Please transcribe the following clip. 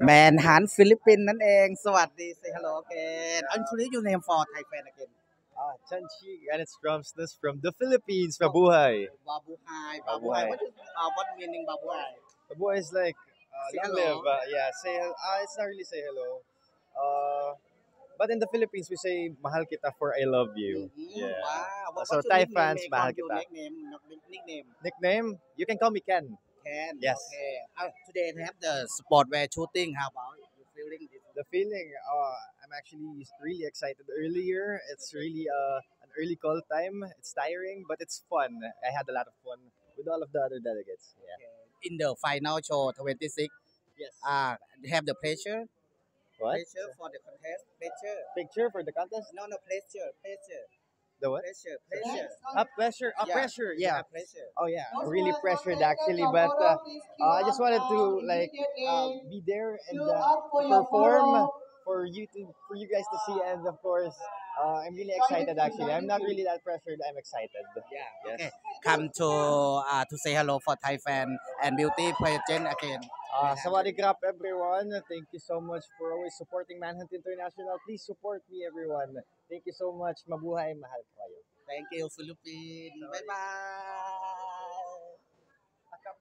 Manhunt Philippines นั่นเองสวัสดี say hello again introduce your name for Thai fan again Chanchi, and it's drumsticks from the Philippines, Mabuhay. Babuhay Mabuhay. what meaning Babuhay Mabuhay is like say long hello live. Yeah, it's not really say hello. But in the Philippines, we say mahal kita for I love you. Yeah. wow So what's your Thai nickname fans, mahal your kita. nickname Nickname, you can call me Ken. Ken Yes. okay today they have the sportwear shooting how about you feeling this The feeling, I'm actually really excited. Earlier, it's really an early call time. It's tiring, but it's fun. I had a lot of fun with all of the other delegates. Yeah. in the final show 26 Yes. have the pressure What? pressure for the contest pressure Picture for the contest? no pressure The what? pressure Pressure. Yeah. Pressure. Yeah. pressure Oh yeah. Really pressured actually, but I just wanted to like be there and to perform for you guys to see, and of course, I'm really excited actually. I'm not really that pressured. I'm excited. Yeah. Yes. Okay. Come to say hello for Thai fan and beauty pageant again. Sawadee krap everyone. Thank you so much for always supporting Manhunt International. Please support me everyone. Thank you so much. Mabuhay, mahal kayo. Thank you, Philippines. Bye bye.